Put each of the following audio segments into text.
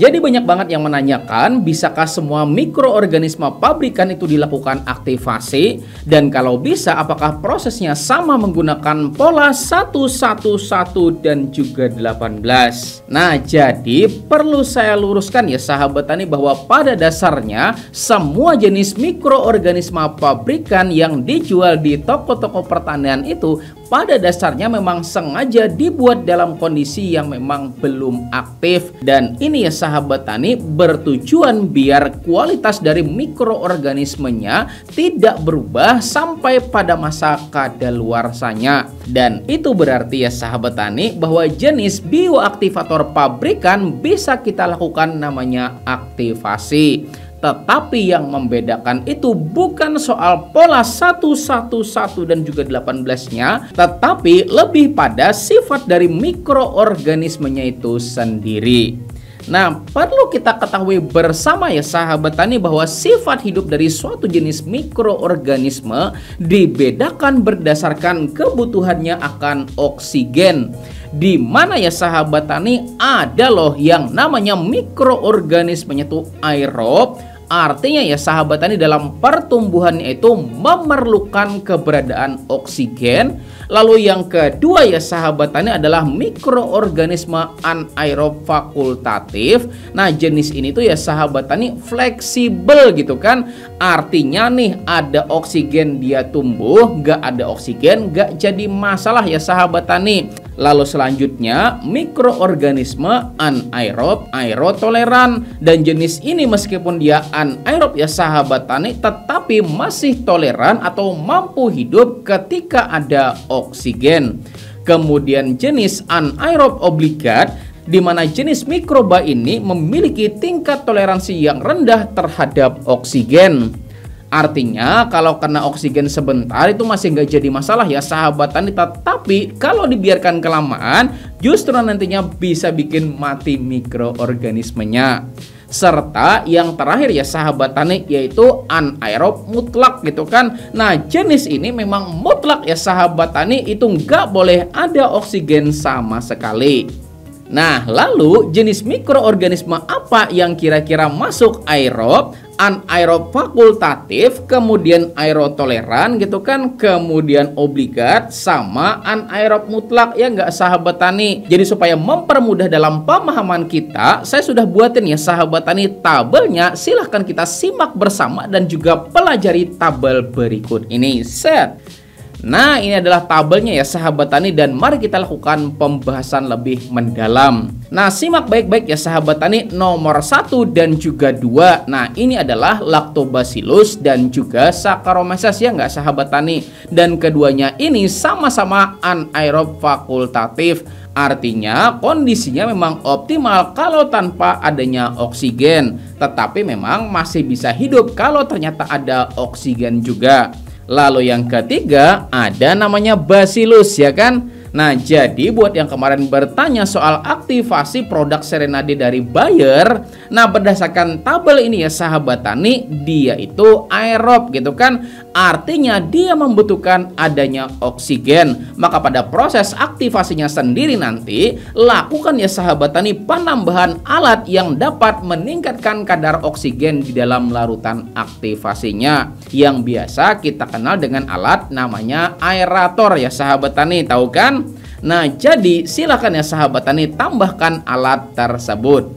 Jadi banyak banget yang menanyakan, bisakah semua mikroorganisme pabrikan itu dilakukan aktivasi? Dan kalau bisa, apakah prosesnya sama menggunakan pola 111 dan juga 18? Nah, jadi perlu saya luruskan ya sahabat tani, bahwa pada dasarnya semua jenis mikroorganisme pabrikan yang dijual di toko-toko pertanian itu pada dasarnya memang sengaja dibuat dalam kondisi yang memang belum aktif. Dan ini ya sahabat tani, bertujuan biar kualitas dari mikroorganismenya tidak berubah sampai pada masa kadaluarsanya. Dan itu berarti ya sahabat tani, bahwa jenis bioaktivator pabrikan bisa kita lakukan namanya aktivasi. Tetapi yang membedakan itu bukan soal pola 111 dan juga 18-nya, tetapi lebih pada sifat dari mikroorganismenya itu sendiri. Nah, perlu kita ketahui bersama ya sahabat tani, bahwa sifat hidup dari suatu jenis mikroorganisme dibedakan berdasarkan kebutuhannya akan oksigen. Di mana ya sahabat tani, ada loh yang namanya mikroorganismenya itu aerob. Artinya ya sahabat tani, dalam pertumbuhannya itu memerlukan keberadaan oksigen. Lalu yang kedua ya sahabat tani adalah mikroorganisme anaerob fakultatif. Nah, jenis ini tuh ya sahabat tani fleksibel gitu kan. Artinya nih, ada oksigen dia tumbuh, gak ada oksigen gak jadi masalah ya sahabat tani. Lalu selanjutnya mikroorganisme anaerob aerotoleran, dan jenis ini meskipun dia anaerob ya sahabat tani, tetapi masih toleran atau mampu hidup ketika ada oksigen. Kemudian jenis anaerob obligat, di mana jenis mikroba ini memiliki tingkat toleransi yang rendah terhadap oksigen. Artinya kalau kena oksigen sebentar itu masih nggak jadi masalah ya sahabat tani, tetapi kalau dibiarkan kelamaan justru nantinya bisa bikin mati mikroorganismenya. Serta yang terakhir ya sahabat tani, yaitu anaerob mutlak gitu kan. Nah, jenis ini memang mutlak ya sahabat tani, itu nggak boleh ada oksigen sama sekali. Nah, lalu jenis mikroorganisme apa yang kira-kira masuk aerob, anaerob fakultatif, kemudian aerotoleran gitu kan, kemudian obligat, sama anaerob mutlak ya nggak sahabat tani. Jadi supaya mempermudah dalam pemahaman kita, saya sudah buatin ya sahabat tani tabelnya. Silahkan kita simak bersama dan juga pelajari tabel berikut ini. Set. Nah, ini adalah tabelnya ya sahabat tani, dan mari kita lakukan pembahasan lebih mendalam. Nah, simak baik-baik ya sahabat tani, nomor 1 dan juga 2. Nah, ini adalah Lactobacillus dan juga Saccharomyces ya nggak sahabat tani. Dan keduanya ini sama-sama anaerob fakultatif. Artinya kondisinya memang optimal kalau tanpa adanya oksigen, tetapi memang masih bisa hidup kalau ternyata ada oksigen juga. Lalu yang ketiga ada namanya Bacillus ya kan. Nah, jadi buat yang kemarin bertanya soal aktivasi produk Serenade dari Bayer, nah berdasarkan tabel ini ya sahabat tani, dia itu aerob gitu kan. Artinya dia membutuhkan adanya oksigen. Maka pada proses aktivasinya sendiri nanti, lakukan ya sahabat tani penambahan alat yang dapat meningkatkan kadar oksigen di dalam larutan aktivasinya, yang biasa kita kenal dengan alat namanya aerator ya sahabat tani, tahu kan? Nah, jadi silakan ya sahabat tani tambahkan alat tersebut.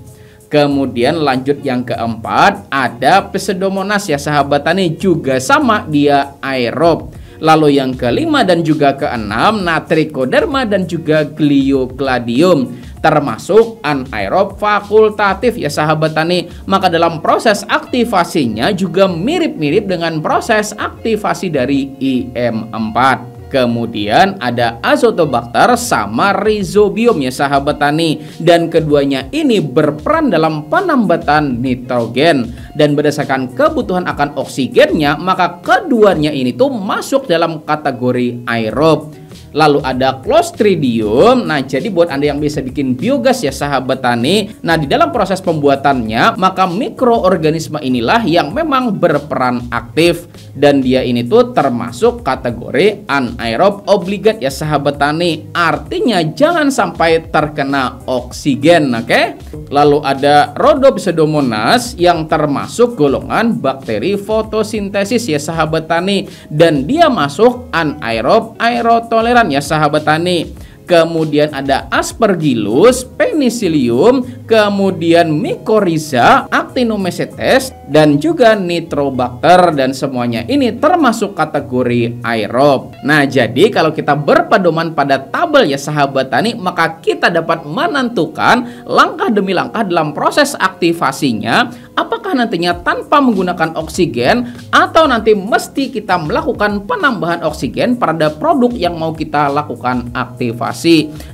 Kemudian lanjut yang keempat ada Pseudomonas ya sahabat tani, juga sama dia aerob. Lalu yang kelima dan juga keenam Trichoderma dan juga Gliocladium, termasuk anaerob fakultatif ya sahabat tani. Maka dalam proses aktivasinya juga mirip-mirip dengan proses aktivasi dari IM4. Kemudian ada Azotobacter sama Rhizobium ya sahabat tani, dan keduanya ini berperan dalam penambatan nitrogen, dan berdasarkan kebutuhan akan oksigennya maka keduanya ini tuh masuk dalam kategori aerob. lalu ada Clostridium. Nah, jadi buat Anda yang bisa bikin biogas ya sahabat tani, nah di dalam proses pembuatannya maka mikroorganisme inilah yang memang berperan aktif, dan dia ini tuh termasuk kategori anaerob obligat ya sahabat tani. Artinya jangan sampai terkena oksigen, oke? Lalu ada Rhodopseudomonas yang termasuk golongan bakteri fotosintesis ya sahabat tani, dan dia masuk anaerob aerotoleran ya sahabat tani. Kemudian ada Aspergillus, Penicillium, kemudian Mycorrhiza, Actinomycetes, dan juga Nitrobacter, dan semuanya ini termasuk kategori aerob. Nah, jadi kalau kita berpedoman pada tabel ya sahabat tani, maka kita dapat menentukan langkah demi langkah dalam proses aktivasinya, apakah nantinya tanpa menggunakan oksigen atau nanti mesti kita melakukan penambahan oksigen pada produk yang mau kita lakukan aktivasi.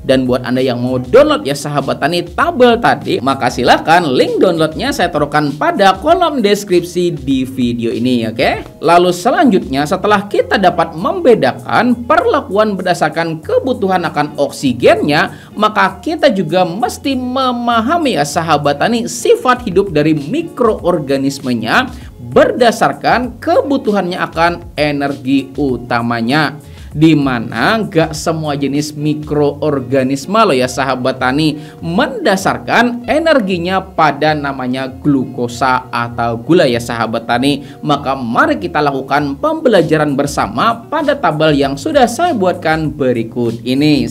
Dan buat Anda yang mau download ya sahabat tani tabel tadi, maka silahkan link downloadnya saya taruhkan pada kolom deskripsi di video ini, oke? Lalu selanjutnya, setelah kita dapat membedakan perlakuan berdasarkan kebutuhan akan oksigennya, maka kita juga mesti memahami ya sahabat tani sifat hidup dari mikroorganismenya berdasarkan kebutuhannya akan energi utamanya, di mana gak semua jenis mikroorganisme loh ya sahabat tani mendasarkan energinya pada namanya glukosa atau gula ya sahabat tani. Maka mari kita lakukan pembelajaran bersama pada tabel yang sudah saya buatkan berikut ini.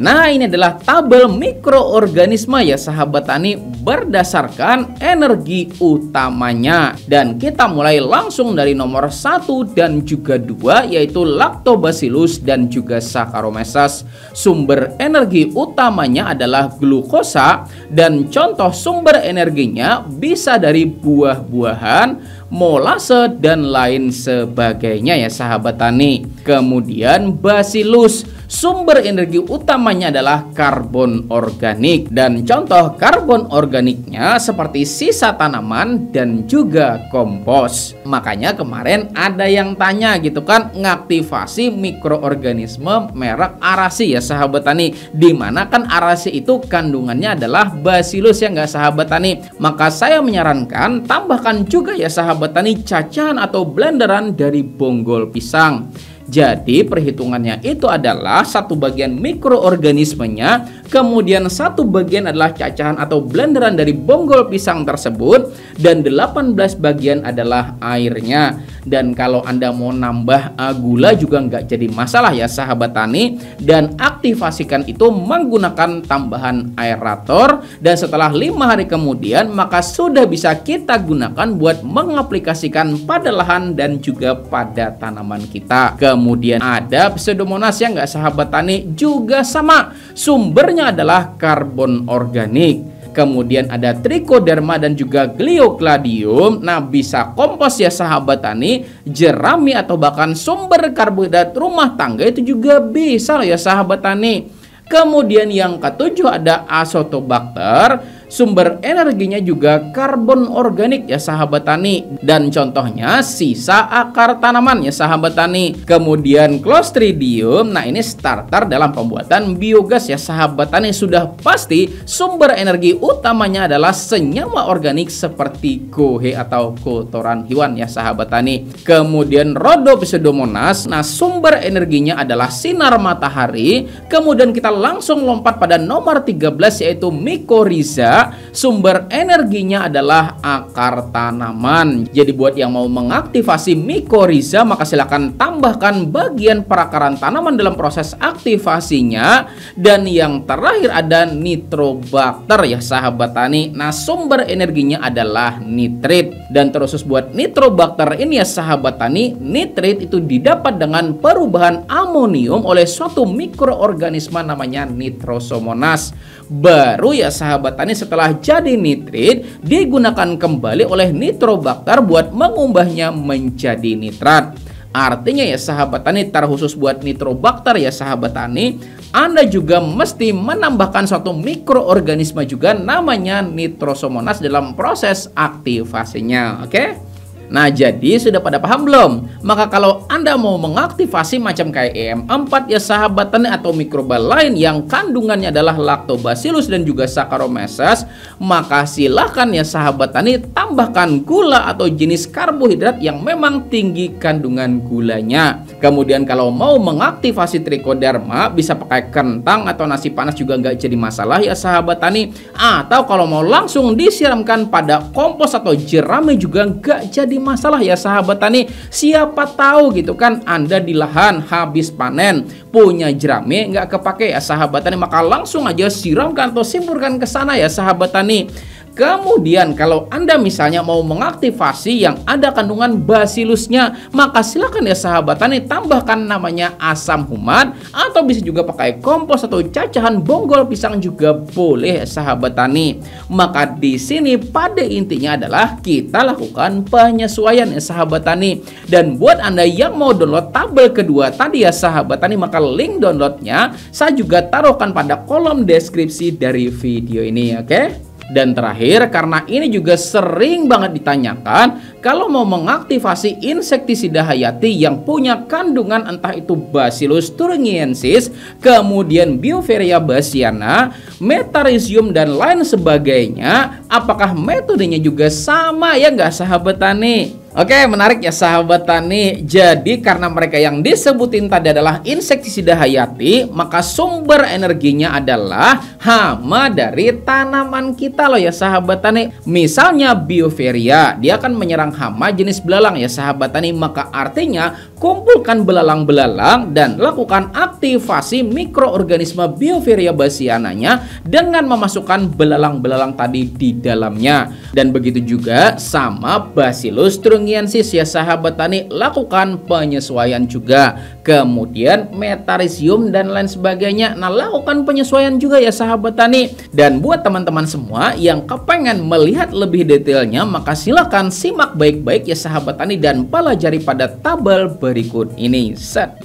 Nah, ini adalah tabel mikroorganisme ya sahabat tani berdasarkan energi utamanya. Dan kita mulai langsung dari nomor 1 dan juga 2, yaitu Lactobacillus dan juga Saccharomyces. Sumber energi utamanya adalah glukosa, dan contoh sumber energinya bisa dari buah-buahan, molase, dan lain sebagainya ya sahabat tani. Kemudian Bacillus, sumber energi utamanya adalah karbon organik, dan contoh karbon organiknya seperti sisa tanaman dan juga kompos. Makanya kemarin ada yang tanya gitu kan, ngaktifasi mikroorganisme merek Arasi ya sahabat tani, dimana kan Arasi itu kandungannya adalah Bacillus ya nggak sahabat tani. Maka saya menyarankan tambahkan juga ya sahabat tani cacahan atau blenderan dari bonggol pisang. Jadi perhitungannya itu adalah 1 bagian mikroorganismenya, kemudian 1 bagian adalah cacahan atau blenderan dari bonggol pisang tersebut, dan 18 bagian adalah airnya. Dan kalau Anda mau nambah gula juga nggak jadi masalah ya sahabat tani, dan aktivasikan itu menggunakan tambahan aerator, dan setelah 5 hari kemudian maka sudah bisa kita gunakan buat mengaplikasikan pada lahan dan juga pada tanaman kita. Kemudian ada Pseudomonas yang nggak sahabat tani, juga sama, sumbernya adalah karbon organik. Kemudian ada Trichoderma dan juga Gliocladium. Nah, bisa kompos ya sahabat tani, jerami, atau bahkan sumber karbohidrat rumah tangga itu juga bisa loh ya sahabat tani. Kemudian yang ketujuh ada Azotobacter, sumber energinya juga karbon organik ya sahabat tani, dan contohnya sisa akar tanaman ya sahabat tani. Kemudian Clostridium, nah ini starter dalam pembuatan biogas ya sahabat tani. Sudah pasti sumber energi utamanya adalah senyawa organik seperti gohe atau kotoran hewan ya sahabat tani. Kemudian Rhodopseudomonas, nah sumber energinya adalah sinar matahari. Kemudian kita langsung lompat pada nomor 13, yaitu Mycorrhiza, sumber energinya adalah akar tanaman. Jadi buat yang mau mengaktifasi Mycorrhiza, maka silakan tambahkan bagian perakaran tanaman dalam proses aktivasinya. Dan yang terakhir ada Nitrobacter ya sahabat tani. Nah sumber energinya adalah nitrit, dan terus buat Nitrobacter ini ya sahabat tani, nitrit itu didapat dengan perubahan amonium oleh suatu mikroorganisme namanya Nitrosomonas. Baru ya sahabat tani setelah jadi nitrit digunakan kembali oleh Nitrobacter buat mengubahnya menjadi nitrat. Artinya ya sahabat tani, terkhusus buat Nitrobacter ya sahabat tani, Anda juga mesti menambahkan suatu mikroorganisme juga namanya Nitrosomonas dalam proses aktivasinya, oke? Nah, jadi sudah pada paham belum? Maka kalau Anda mau mengaktifasi macam kayak EM4 ya sahabat tani atau mikroba lain yang kandungannya adalah Lactobacillus dan juga Saccharomyces, maka silahkan ya sahabat tani tambahkan gula atau jenis karbohidrat yang memang tinggi kandungan gulanya. Kemudian kalau mau mengaktifasi Trichoderma bisa pakai kentang atau nasi panas juga nggak jadi masalah ya sahabat tani. Atau kalau mau langsung disiramkan pada kompos atau jerami juga nggak jadi masalah ya sahabat tani. Siapa tahu gitu kan Anda di lahan habis panen punya jerami nggak kepake ya sahabat tani, maka langsung aja siramkan atau semburkan ke sana ya sahabat tani. Kemudian kalau Anda misalnya mau mengaktifasi yang ada kandungan basilusnya, maka silakan ya sahabat tani tambahkan namanya asam humat atau bisa juga pakai kompos atau cacahan bonggol pisang juga boleh ya sahabat tani. Maka di sini pada intinya adalah kita lakukan penyesuaian ya sahabat tani. Dan buat Anda yang mau download tabel kedua tadi ya sahabat tani, maka link downloadnya saya juga taruhkan pada kolom deskripsi dari video ini, oke? Dan terakhir, karena ini juga sering banget ditanyakan, kalau mau mengaktifasi insektisida hayati yang punya kandungan entah itu Bacillus thuringiensis, kemudian Beauveria bassiana, Metarhizium dan lain sebagainya, apakah metodenya juga sama ya nggak sahabat tani? Oke, menarik ya sahabat tani. Jadi karena mereka yang disebutin tadi adalah insektisida hayati, maka sumber energinya adalah hama dari tanaman kita loh ya sahabat tani. Misalnya Beauveria, dia akan menyerang hama jenis belalang ya sahabat tani. Maka artinya kumpulkan belalang-belalang dan lakukan aktivasi mikroorganisme Beauveria bassiananya dengan memasukkan belalang-belalang tadi di dalamnya. Dan begitu juga sama Bacillus thuringiensis ya sahabat tani, lakukan penyesuaian juga. Kemudian Metarhizium dan lain sebagainya, nah lakukan penyesuaian juga ya sahabat tani. Dan buat teman-teman semua yang kepengen melihat lebih detailnya, maka silakan simak baik-baik ya sahabat tani dan pelajari pada tabel berikut ini.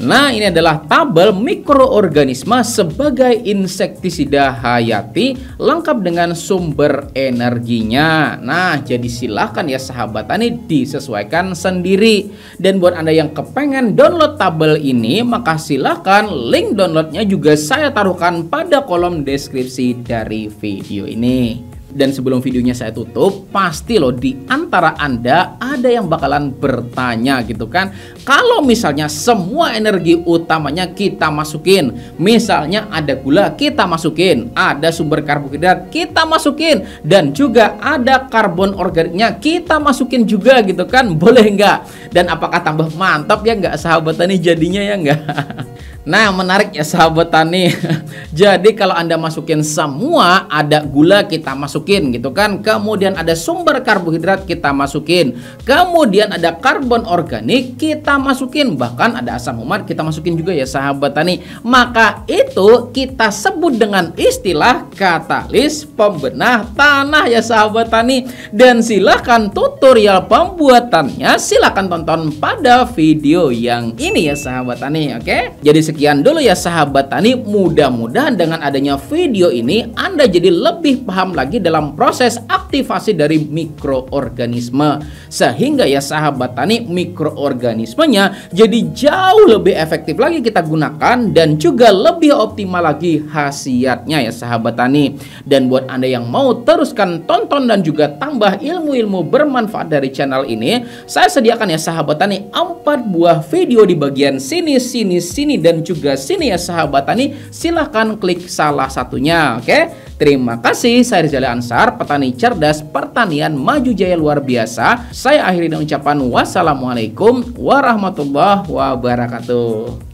Nah, ini adalah tabel mikroorganisme sebagai insektisida hayati lengkap dengan sumber energinya. Nah, jadi silahkan ya sahabat tani disesuaikan sendiri. Dan buat Anda yang kepengen download tabel ini, maka silahkan link downloadnya juga saya taruhkan pada kolom deskripsi dari video ini. Dan sebelum videonya saya tutup, pasti loh di antara Anda ada yang bakalan bertanya gitu kan, kalau misalnya semua energi utamanya kita masukin, misalnya ada gula kita masukin, ada sumber karbohidrat kita masukin, dan juga ada karbon organiknya kita masukin juga gitu kan, boleh nggak? Dan apakah tambah mantap ya nggak sahabat tani jadinya ya nggak? Nah, menarik ya sahabat tani. Jadi kalau Anda masukin semua, ada gula kita masukin gitu kan, kemudian ada sumber karbohidrat kita masukin, kemudian ada karbon organik kita masukin, bahkan ada asam humat kita masukin juga ya sahabat tani. Maka itu kita sebut dengan istilah katalis pembenah tanah ya sahabat tani. Dan silahkan tutorial pembuatannya silahkan tonton pada video yang ini ya sahabat tani, oke? Jadi sekian dulu ya sahabat tani, mudah-mudahan dengan adanya video ini Anda jadi lebih paham lagi dalam proses aktivasi dari mikroorganisme, sehingga ya sahabat tani mikroorganismenya jadi jauh lebih efektif lagi kita gunakan dan juga lebih optimal lagi khasiatnya ya sahabat tani. Dan buat Anda yang mau teruskan tonton dan juga tambah ilmu-ilmu bermanfaat dari channel ini, saya sediakan ya sahabat tani 4 buah video di bagian sini dan juga sini ya sahabat tani. Silahkan klik salah satunya, oke? Terima kasih. Saya Rizal Ansar, petani cerdas, pertanian maju jaya luar biasa. Saya akhiri dengan ucapan wassalamualaikum warahmatullahi wabarakatuh.